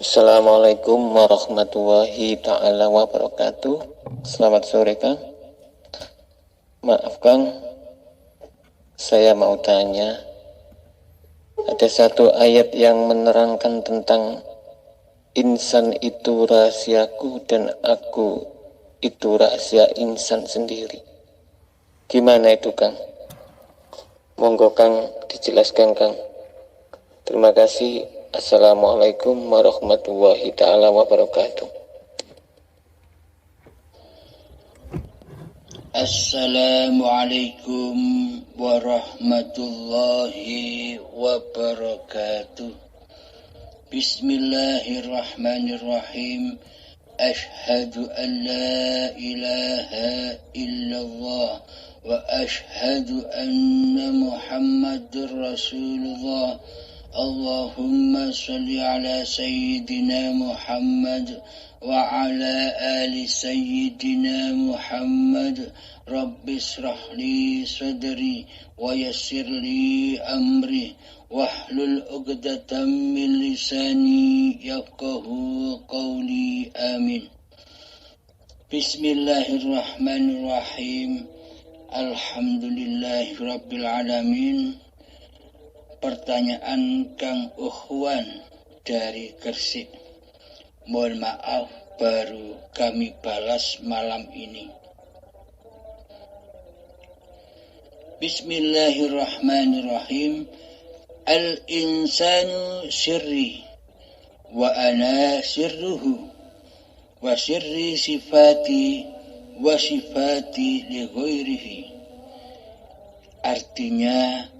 Assalamualaikum warahmatullahi ta'ala wabarakatuh. Selamat sore Kang. Maaf Kang, saya mau tanya. Ada satu ayat yang menerangkan tentang insan itu rahasiaku dan aku itu rahasia insan sendiri. Gimana itu Kang? Monggo Kang dijelaskan Kang. Terima kasih. Assalamualaikum warahmatullahi ta'ala wabarakatuh. Assalamualaikum warahmatullahi wabarakatuh. Bismillahirrahmanirrahim. Ashhadu an la ilaha illallah wa ashhadu anna Muhammadur Rasulullah. Allahumma salli ala Sayyidina Muhammad wa ala ali Sayyidina Muhammad. Rabbi shrah li sadri wa yassir li amri wahlul 'uqdatam min lisani yafqahu qawli. Amin. Bismillahirrahmanirrahim. Alhamdulillahi rabbil alamin. Pertanyaan Kang Uhwan dari Gresik. Mohon maaf baru kami balas malam ini. Bismillahirrahmanirrahim. Al-insanu sirri wa ana sirruhu wa sirri sifati wa sifati li ghairihi. Artinya,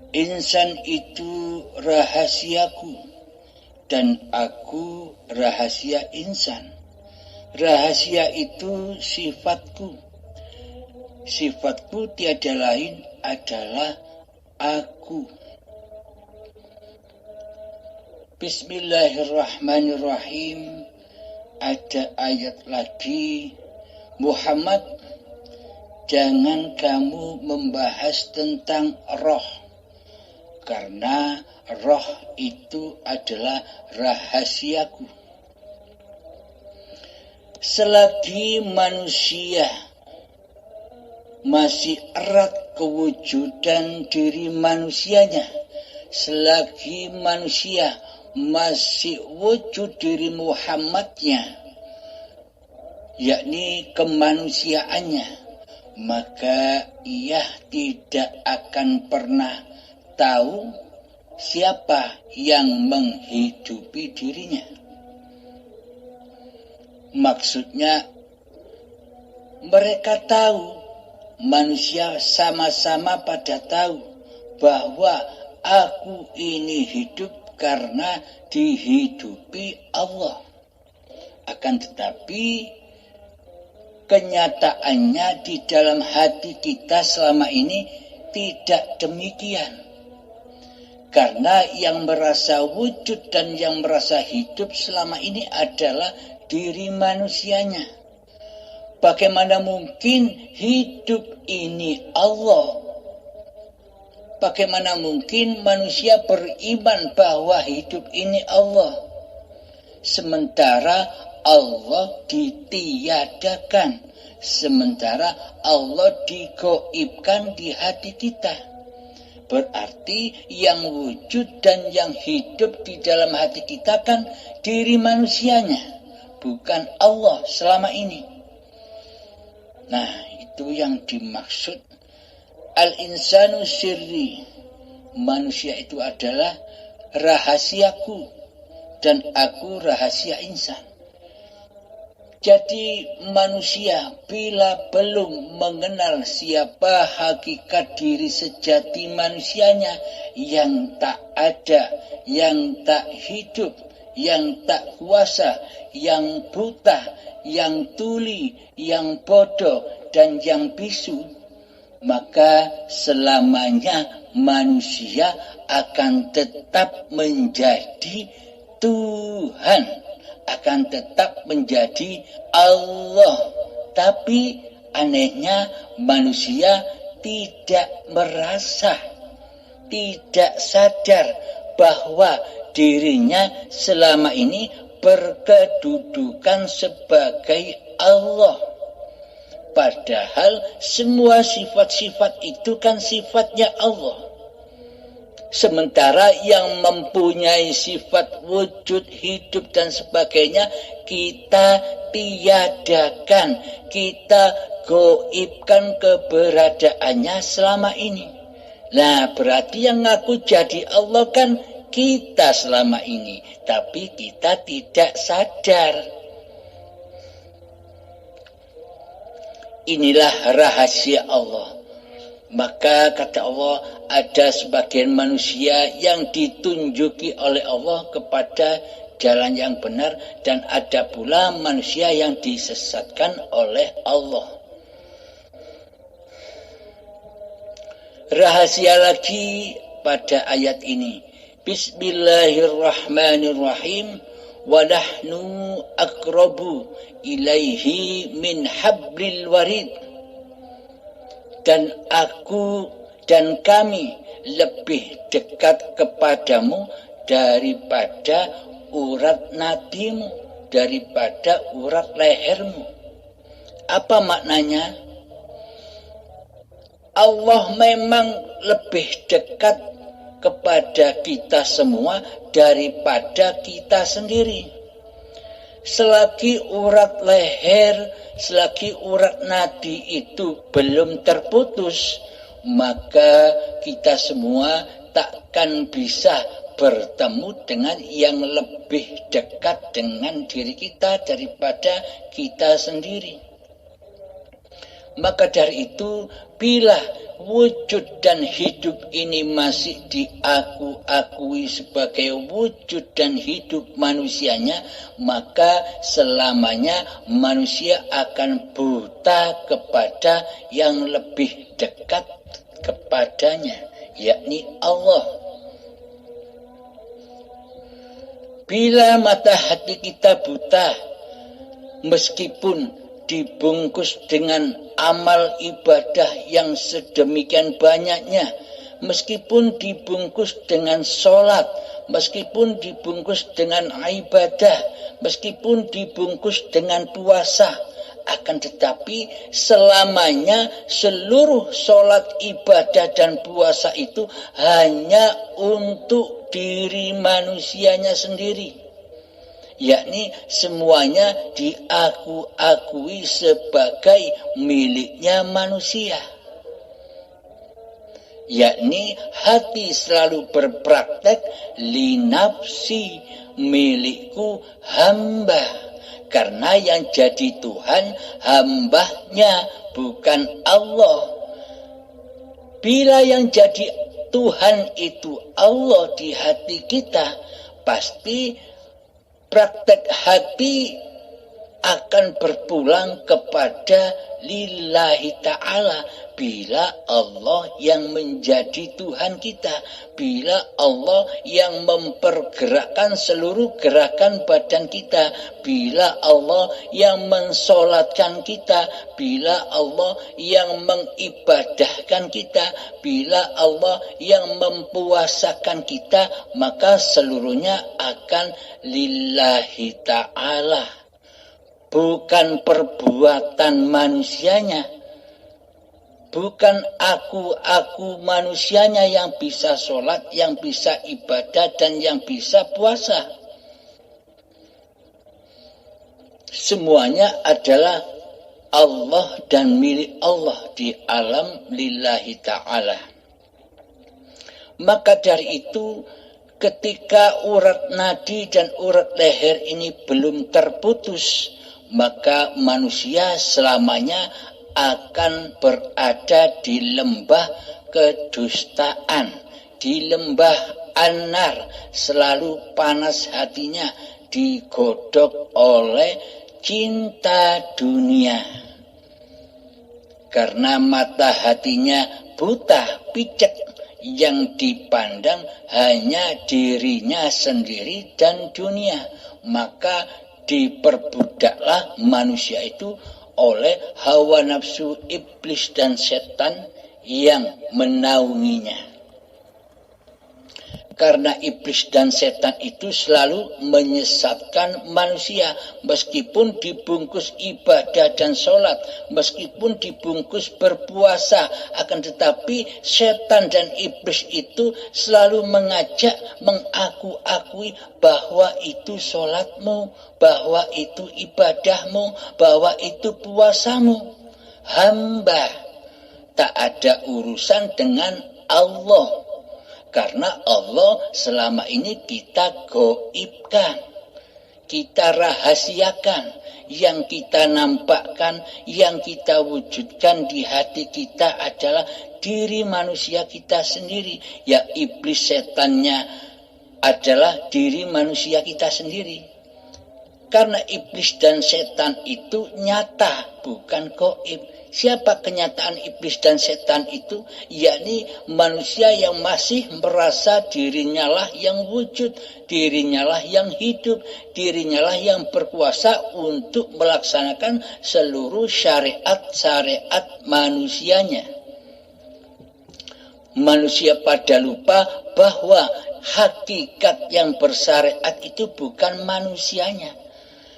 insan itu rahasiaku dan aku rahasia insan. Rahasia itu sifatku. Sifatku tiada lain adalah aku. Bismillahirrahmanirrahim. Ada ayat lagi. Muhammad, jangan kamu membahas tentang roh. Karena roh itu adalah rahasiaku. Selagi manusia masih erat kewujudan diri manusianya, selagi manusia masih wujud diri Muhammadnya, yakni kemanusiaannya, maka ia tidak akan pernah tahu siapa yang menghidupi dirinya. Maksudnya, mereka tahu, manusia sama-sama pada tahu bahwa aku ini hidup karena dihidupi Allah. Akan tetapi, kenyataannya di dalam hati kita selama ini tidak demikian. Karena yang merasa wujud dan yang merasa hidup selama ini adalah diri manusianya. Bagaimana mungkin hidup ini Allah? Bagaimana mungkin manusia beriman bahwa hidup ini Allah? Sementara Allah ditiadakan. Sementara Allah digoibkan di hati kita. Berarti yang wujud dan yang hidup di dalam hati kita kan diri manusianya, bukan Allah selama ini. Nah, itu yang dimaksud al-insanu sirri. Manusia itu adalah rahasiaku dan aku rahasia insan. Jadi manusia bila belum mengenal siapa hakikat diri sejati manusianya yang tak ada, yang tak hidup, yang tak kuasa, yang buta, yang tuli, yang bodoh, dan yang bisu, maka selamanya manusia akan tetap menjadi Tuhan, akan tetap menjadi Allah. Tapi anehnya manusia tidak merasa, tidak sadar bahwa dirinya selama ini berkedudukan sebagai Allah. Padahal semua sifat-sifat itu kan sifatnya Allah. Sementara yang mempunyai sifat wujud, hidup dan sebagainya kita tiadakan, kita goibkan keberadaannya selama ini. Nah, berarti yang ngaku jadi Allah kan kita selama ini, tapi kita tidak sadar. Inilah rahasia Allah. Maka kata Allah, ada sebagian manusia yang ditunjuki oleh Allah kepada jalan yang benar, dan ada pula manusia yang disesatkan oleh Allah. Rahasia lagi pada ayat ini. Bismillahirrahmanirrahim. Wa nahnu aqrabu ilaihi min hablil warid. Dan aku dan kami lebih dekat kepadamu daripada urat nadimu, daripada urat lehermu. Apa maknanya? Allah memang lebih dekat kepada kita semua daripada kita sendiri. Selagi urat leher, selagi urat nadi itu belum terputus, maka kita semua takkan bisa bertemu dengan yang lebih dekat dengan diri kita daripada kita sendiri. Maka dari itu, bila wujud dan hidup ini masih diakui sebagai wujud dan hidup manusianya, maka selamanya manusia akan buta kepada yang lebih dekat kepadanya, yakni Allah. Bila mata hati kita buta, meskipun dibungkus dengan amal ibadah yang sedemikian banyaknya, meskipun dibungkus dengan sholat, meskipun dibungkus dengan ibadah, meskipun dibungkus dengan puasa, akan tetapi selamanya seluruh sholat, ibadah dan puasa itu hanya untuk diri manusianya sendiri. Yakni semuanya diakui sebagai miliknya manusia. Yakni hati selalu berpraktek linafsi, milikku hamba. Karena yang jadi Tuhan hambanya, bukan Allah. Bila yang jadi Tuhan itu Allah di hati kita, pasti praktek hati akan berpulang kepada lillahi ta'ala. Bila Allah yang menjadi Tuhan kita, bila Allah yang mempergerakkan seluruh gerakan badan kita, bila Allah yang mensolatkan kita, bila Allah yang mengibadahkan kita, bila Allah yang mempuasakan kita, maka seluruhnya akan lillahi ta'ala. Bukan perbuatan manusianya, bukan aku manusianya yang bisa sholat, yang bisa ibadah, dan yang bisa puasa. Semuanya adalah Allah dan milik Allah di alam lillahi ta'ala. Maka dari itu, ketika urat nadi dan urat leher ini belum terputus, maka manusia selamanya akan berada di lembah kedustaan, di lembah anar, selalu panas hatinya, digodok oleh cinta dunia. Karena mata hatinya buta, picek, yang dipandang hanya dirinya sendiri dan dunia, maka diperbudaklah manusia itu oleh hawa nafsu iblis dan setan yang menaunginya. Karena iblis dan setan itu selalu menyesatkan manusia. Meskipun dibungkus ibadah dan sholat, meskipun dibungkus berpuasa, akan tetapi setan dan iblis itu selalu mengajak, mengaku-akui bahwa itu sholatmu, bahwa itu ibadahmu, bahwa itu puasamu. Hamba tak ada urusan dengan Allah. Karena Allah selama ini kita gaibkan, kita rahasiakan. Yang kita nampakkan, yang kita wujudkan di hati kita adalah diri manusia kita sendiri. Ya, iblis setannya adalah diri manusia kita sendiri. Karena iblis dan setan itu nyata, bukan gaib. Siapa kenyataan iblis dan setan itu? Yakni manusia yang masih merasa dirinya lah yang wujud, dirinya lah yang hidup, dirinya lah yang berkuasa untuk melaksanakan seluruh syariat-syariat manusianya. Manusia pada lupa bahwa hakikat yang bersyariat itu bukan manusianya.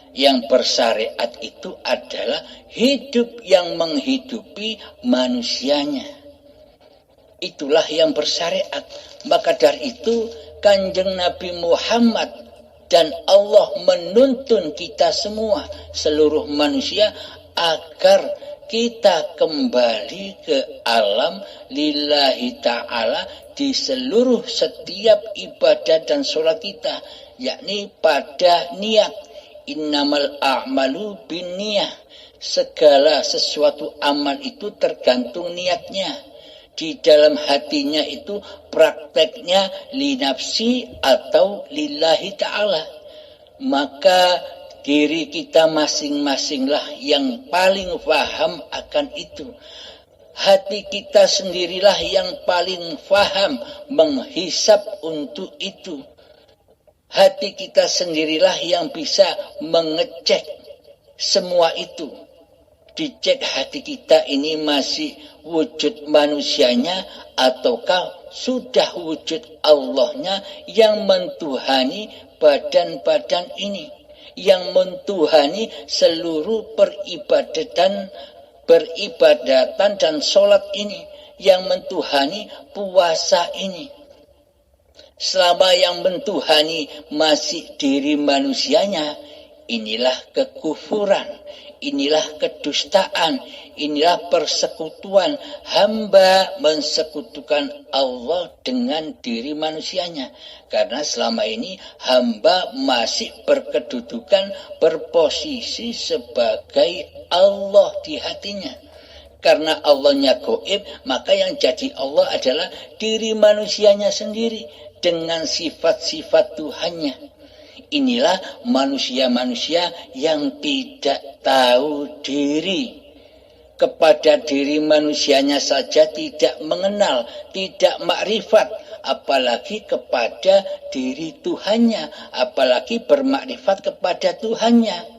Yang bersyariat itu adalah hidup yang menghidupi manusianya. Itulah yang bersyariat. Maka dari itu Kanjeng Nabi Muhammad dan Allah menuntun kita semua, seluruh manusia, agar kita kembali ke alam lillahi ta'ala di seluruh setiap ibadah dan sholat kita, yakni pada niat. Innamal a'malu binniyah. Segala sesuatu amal itu tergantung niatnya. Di dalam hatinya itu prakteknya linafsi atau lillahi ta'ala. Maka diri kita masing-masinglah yang paling paham akan itu. Hati kita sendirilah yang paling paham menghisap untuk itu. Hati kita sendirilah yang bisa mengecek semua itu. Dicek hati kita ini masih wujud manusianya ataukah sudah wujud Allahnya yang mentuhani badan-badan ini, yang mentuhani seluruh peribadatan dan sholat ini, yang mentuhani puasa ini. Selama yang mentuhani masih diri manusianya, inilah kekufuran, inilah kedustaan, inilah persekutuan. Hamba mensekutukan Allah dengan diri manusianya. Karena selama ini hamba masih berkedudukan, berposisi sebagai Allah di hatinya. Karena Allahnya gaib, maka yang jadi Allah adalah diri manusianya sendiri dengan sifat-sifat Tuhannya. Inilah manusia-manusia yang tidak tahu diri. Kepada diri manusianya saja tidak mengenal, tidak makrifat, apalagi kepada diri Tuhannya, apalagi bermakrifat kepada Tuhannya.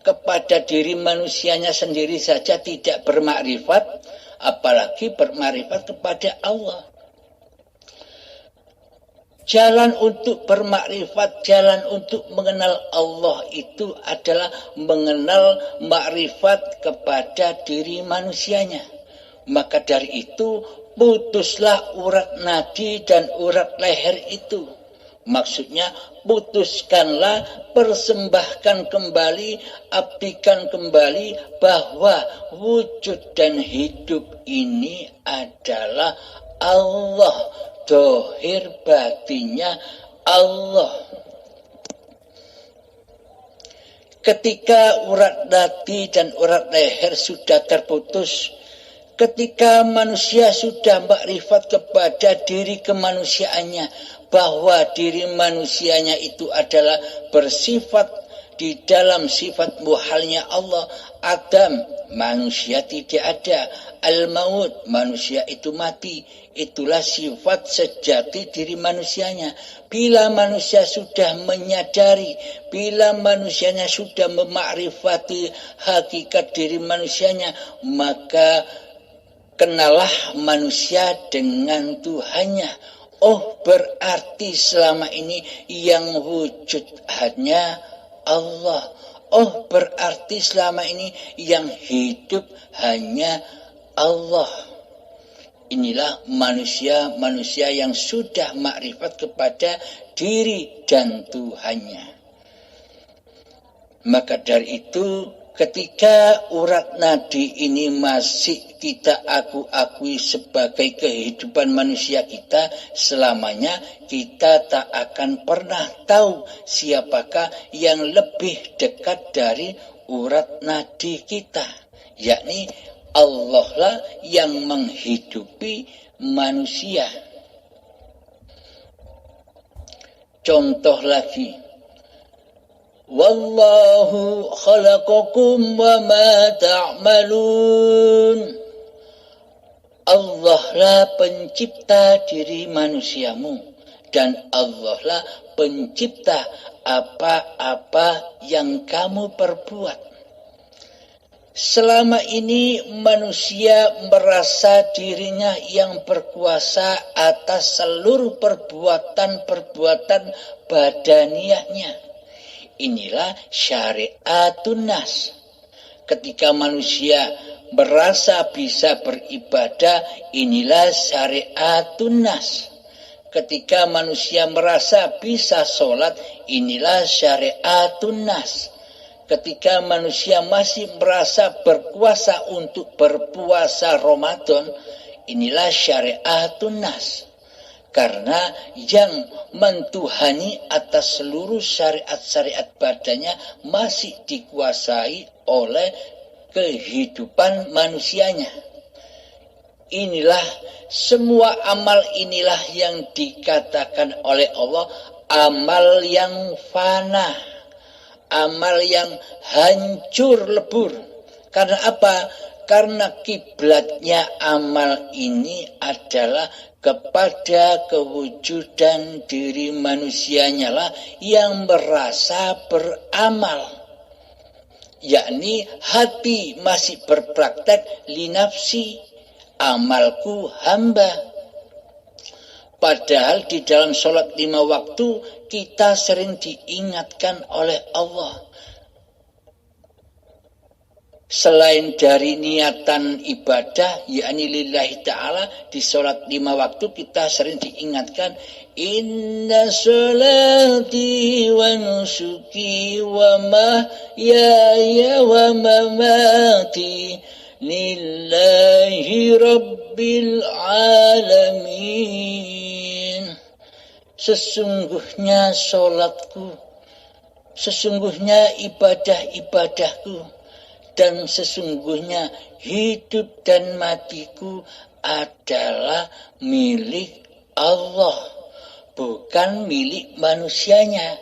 Kepada diri manusianya sendiri saja tidak bermakrifat, apalagi bermakrifat kepada Allah. Jalan untuk bermakrifat, jalan untuk mengenal Allah itu adalah mengenal makrifat kepada diri manusianya. Maka dari itu, putuslah urat nadi dan urat leher itu. Maksudnya, putuskanlah, persembahkan kembali, abdikan kembali bahwa wujud dan hidup ini adalah Allah. Dohir batinnya Allah. Ketika urat nadi dan urat leher sudah terputus, ketika manusia sudah makrifat kepada diri kemanusiaannya, bahwa diri manusianya itu adalah bersifat di dalam sifat muhalnya Allah. Adam, manusia tidak ada. Al-maut, manusia itu mati. Itulah sifat sejati diri manusianya. Bila manusia sudah menyadari, bila manusianya sudah memakrifati hakikat diri manusianya, maka kenalah manusia dengan Tuhannya. Oh, berarti selama ini yang wujud hanya Allah. Oh, berarti selama ini yang hidup hanya Allah. Inilah manusia yang sudah makrifat kepada diri dan Tuhannya. Maka dari itu, ketika urat nadi ini masih kita akui sebagai kehidupan manusia kita, selamanya kita tak akan pernah tahu siapakah yang lebih dekat dari urat nadi kita, yakni Allah lah yang menghidupi manusia. Contoh lagi, Wallahu khalaqakum wa ma ta'malun. Allah lah pencipta diri manusiamu, dan Allah lah pencipta apa-apa yang kamu perbuat. Selama ini manusia merasa dirinya yang berkuasa atas seluruh perbuatan badaniahnya. Inilah syariatun nas. Ketika manusia merasa bisa beribadah, inilah syariatun nas. Ketika manusia merasa bisa sholat, inilah syariatun nas. Ketika manusia masih merasa berkuasa untuk berpuasa Ramadan, inilah syariatun nas. Karena yang mentuhani atas seluruh syariat-syariat badannya masih dikuasai oleh kehidupan manusianya. Inilah semua amal inilah yang dikatakan oleh Allah amal yang fana, amal yang hancur lebur. Karena apa? Karena kiblatnya amal ini adalah kepada kewujudan diri manusianya lah yang merasa beramal. Yakni hati masih berpraktek linafsi, amalku hamba. Padahal di dalam sholat 5 waktu kita sering diingatkan oleh Allah. Selain dari niatan ibadah, yakni lillahi ta'ala, di sholat 5 waktu kita sering diingatkan, Inna sholati wa nusuki wa mahyaya wa mamati lillahi rabbil alamin. Sesungguhnya sholatku, sesungguhnya ibadah-ibadahku, dan sesungguhnya hidup dan matiku adalah milik Allah, bukan milik manusianya.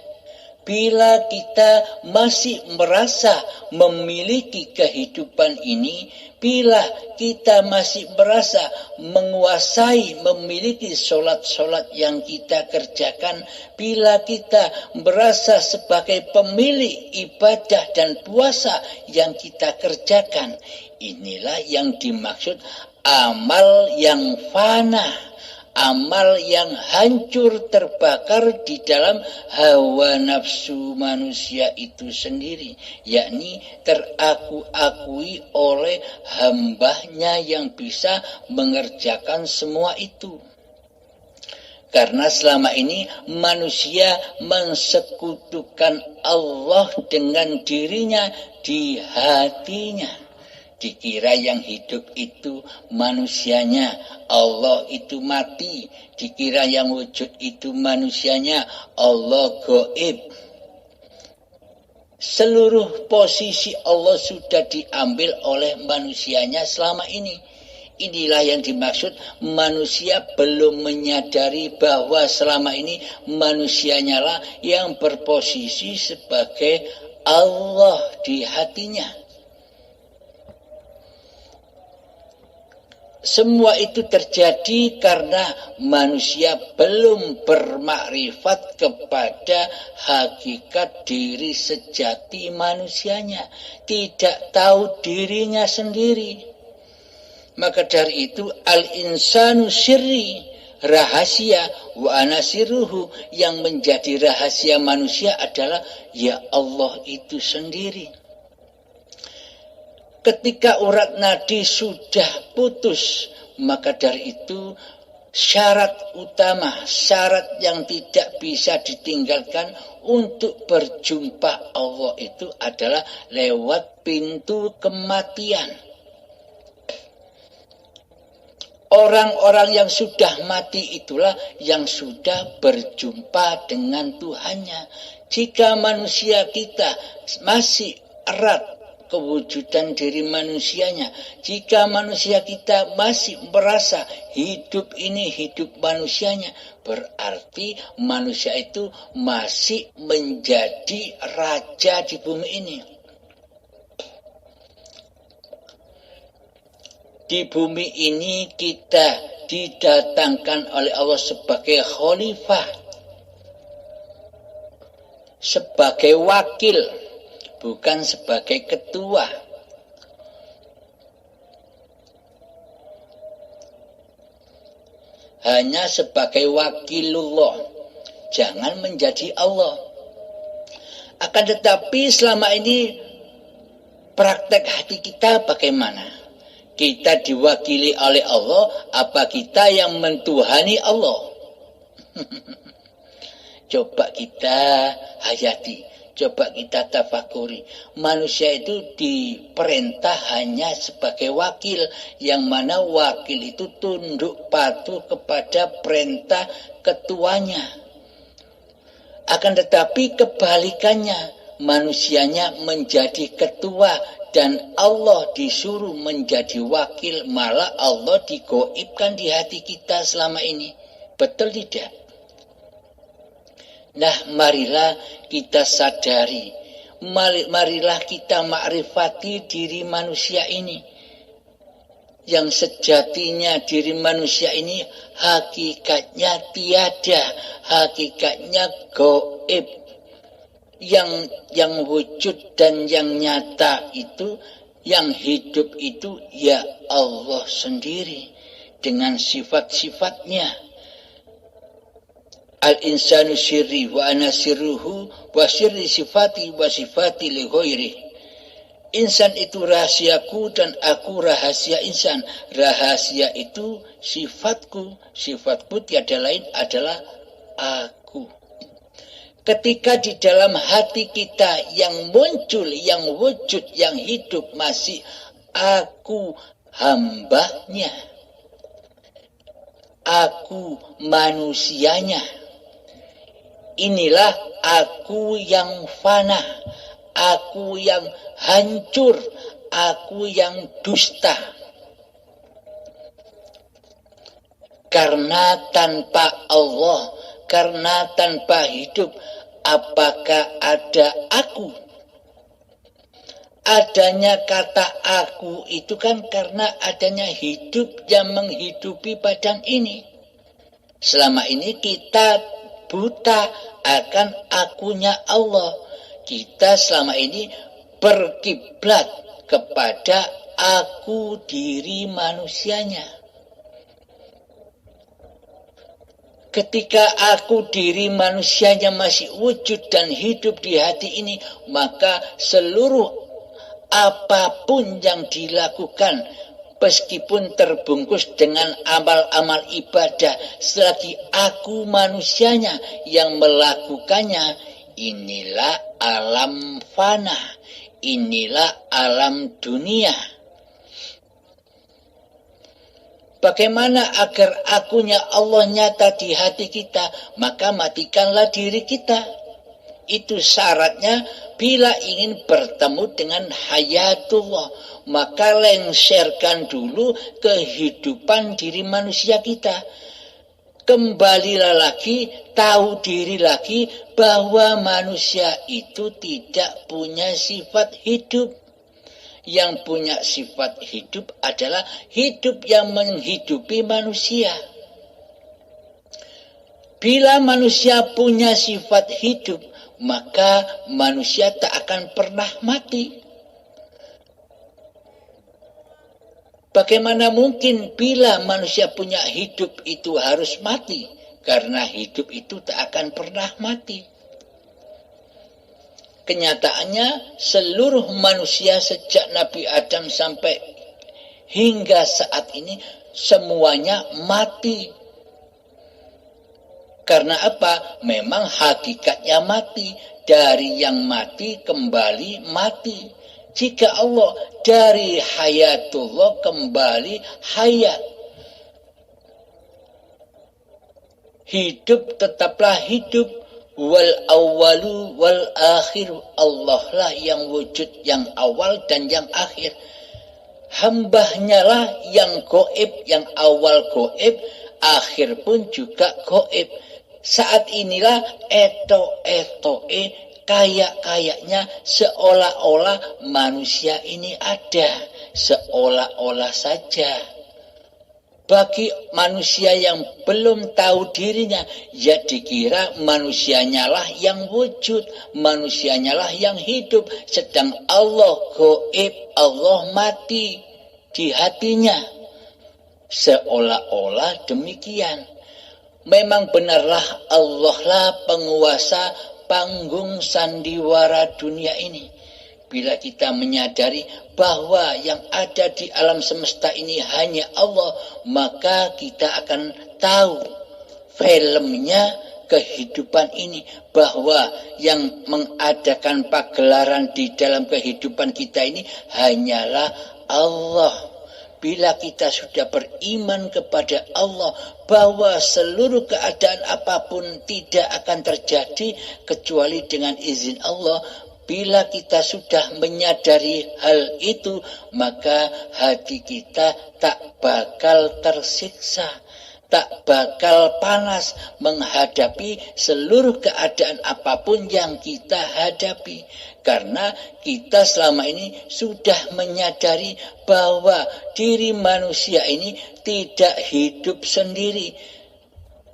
Bila kita masih merasa memiliki kehidupan ini, bila kita masih merasa menguasai, memiliki sholat-sholat yang kita kerjakan, bila kita merasa sebagai pemilik ibadah dan puasa yang kita kerjakan, inilah yang dimaksud amal yang fana. Amal yang hancur terbakar di dalam hawa nafsu manusia itu sendiri, yakni teraku-akui oleh hambanya yang bisa mengerjakan semua itu. Karena selama ini manusia mensekutukan Allah dengan dirinya di hatinya. Dikira yang hidup itu manusianya, Allah itu mati. Dikira yang wujud itu manusianya, Allah gaib. Seluruh posisi Allah sudah diambil oleh manusianya selama ini. Inilah yang dimaksud manusia belum menyadari bahwa selama ini manusianya lah yang berposisi sebagai Allah di hatinya. Semua itu terjadi karena manusia belum bermakrifat kepada hakikat diri sejati manusianya. Tidak tahu dirinya sendiri. Maka dari itu al-insanu syirri, rahasia, wa anasiruhu, yang menjadi rahasia manusia adalah ya Allah itu sendiri. Ketika urat nadi sudah putus, maka dari itu syarat utama, syarat yang tidak bisa ditinggalkan untuk berjumpa Allah itu adalah lewat pintu kematian. Orang-orang yang sudah mati itulah yang sudah berjumpa dengan Tuhannya. Jika manusia kita masih erat kewujudan diri manusianya, jika manusia kita masih merasa hidup ini hidup manusianya, berarti manusia itu masih menjadi raja di bumi ini. Di bumi ini kita didatangkan oleh Allah sebagai khalifah, sebagai wakil, bukan sebagai ketua. Hanya sebagai wakilullah, jangan menjadi Allah. Akan tetapi selama ini praktek hati kita bagaimana? Kita diwakili oleh Allah, apa kita yang mentuhani Allah? Coba kita hayati, coba kita tafakuri. Manusia itu diperintah hanya sebagai wakil, yang mana wakil itu tunduk patuh kepada perintah ketuanya. Akan tetapi kebalikannya, manusianya menjadi ketua dan Allah disuruh menjadi wakil, malah Allah digoibkan di hati kita selama ini. Betul tidak? Nah, marilah kita sadari, marilah kita makrifati diri manusia ini. Yang sejatinya diri manusia ini hakikatnya tiada, hakikatnya goib. Yang wujud dan yang nyata itu, yang hidup itu ya Allah sendiri dengan sifat-sifatnya. Al-insanu sirri wa ana sirruhu wa sirri sifati wa sifati li ghairi. Insan itu rahasiaku dan aku rahasia insan. Rahasia itu sifatku, sifatku tiada lain adalah aku. Ketika di dalam hati kita yang muncul, yang wujud, yang hidup masih aku hambanya, aku manusianya, inilah aku yang fana, aku yang hancur, aku yang dusta. Karena tanpa Allah, karena tanpa hidup, apakah ada aku? Adanya kata aku itu kan karena adanya hidup yang menghidupi badan ini. Selama ini kita buta akan akunya Allah. Kita selama ini berkiblat kepada aku diri manusianya. Ketika aku diri manusianya masih wujud dan hidup di hati ini, maka seluruh apapun yang dilakukan, meskipun terbungkus dengan amal-amal ibadah, selagi aku manusianya yang melakukannya, inilah alam fana, inilah alam dunia. Bagaimana agar akunya Allah nyata di hati kita? Maka matikanlah diri kita. Itu syaratnya bila ingin bertemu dengan hayatullah. Maka lengserkan dulu kehidupan diri manusia kita. Kembalilah lagi, tahu diri lagi bahwa manusia itu tidak punya sifat hidup. Yang punya sifat hidup adalah hidup yang menghidupi manusia. Bila manusia punya sifat hidup, maka manusia tak akan pernah mati. Bagaimana mungkin bila manusia punya hidup itu harus mati? Karena hidup itu tak akan pernah mati. Kenyataannya seluruh manusia sejak Nabi Adam sampai hingga saat ini semuanya mati. Karena apa? Memang hakikatnya mati. Dari yang mati kembali mati. Jika Allah dari hayatullah kembali hayat. Hidup tetaplah hidup. Wal awalu wal akhir. Allah lah yang wujud yang awal dan yang akhir. Hambanya lah yang goib, yang awal goib, akhir pun juga goib. Saat inilah kayak-kayaknya seolah-olah manusia ini ada. Seolah-olah saja. Bagi manusia yang belum tahu dirinya, ya dikira manusianya lah yang wujud, manusianya lah yang hidup. Sedang Allah goib, Allah mati di hatinya. Seolah-olah demikian. Memang benarlah Allah lah penguasa panggung sandiwara dunia ini. Bila kita menyadari bahwa yang ada di alam semesta ini hanya Allah, maka kita akan tahu filmnya kehidupan ini. Bahwa yang mengadakan pagelaran di dalam kehidupan kita ini hanyalah Allah. Bila kita sudah beriman kepada Allah bahwa seluruh keadaan apapun tidak akan terjadi kecuali dengan izin Allah. Bila kita sudah menyadari hal itu, maka hati kita tak bakal tersiksa, tak bakal panas menghadapi seluruh keadaan apapun yang kita hadapi. Karena kita selama ini sudah menyadari bahwa diri manusia ini tidak hidup sendiri.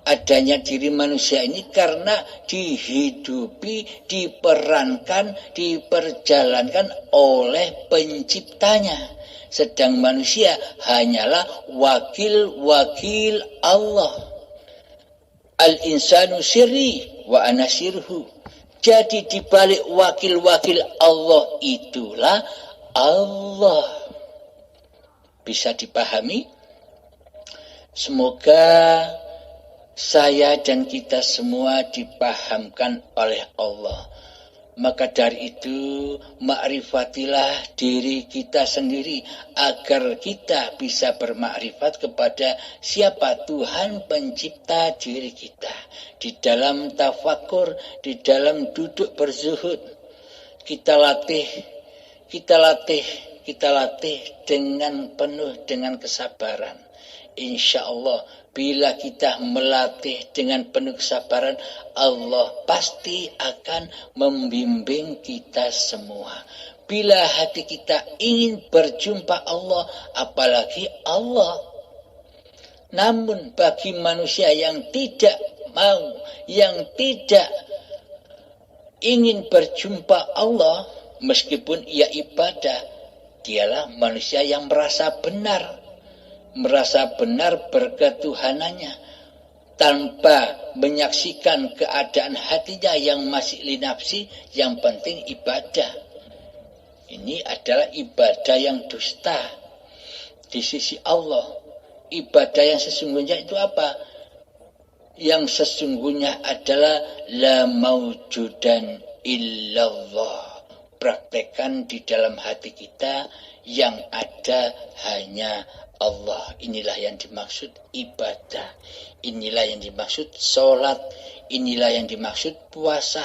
Adanya diri manusia ini karena dihidupi, diperankan, diperjalankan oleh penciptanya. Sedang manusia hanyalah wakil-wakil Allah. Al-insanu sirri wa ana sirhu. Jadi dibalik wakil-wakil Allah itulah Allah. Bisa dipahami? Semoga saya dan kita semua dipahamkan oleh Allah. Maka dari itu, makrifatilah diri kita sendiri agar kita bisa bermakrifat kepada siapa Tuhan pencipta diri kita. Di dalam tafakur, di dalam duduk berzuhud, kita latih dengan penuh dengan kesabaran. Insya Allah, bila kita melatih dengan penuh kesabaran, Allah pasti akan membimbing kita semua. Bila hati kita ingin berjumpa Allah, apalagi Allah. Namun bagi manusia yang tidak mau, yang tidak ingin berjumpa Allah, meskipun ia ibadah, dialah manusia yang merasa benar berketuhanannya tanpa menyaksikan keadaan hatinya yang masih linafsi, yang penting ibadah. Ini adalah ibadah yang dusta di sisi Allah. Ibadah yang sesungguhnya itu apa? Yang sesungguhnya adalah la maujudan illallah. Praktekkan di dalam hati kita yang ada hanya Allah. Inilah yang dimaksud ibadah. Inilah yang dimaksud sholat. Inilah yang dimaksud puasa.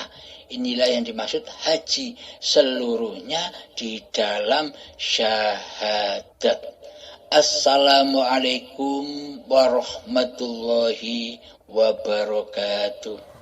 Inilah yang dimaksud haji. Seluruhnya di dalam syahadat. Assalamualaikum warahmatullahi wabarakatuh.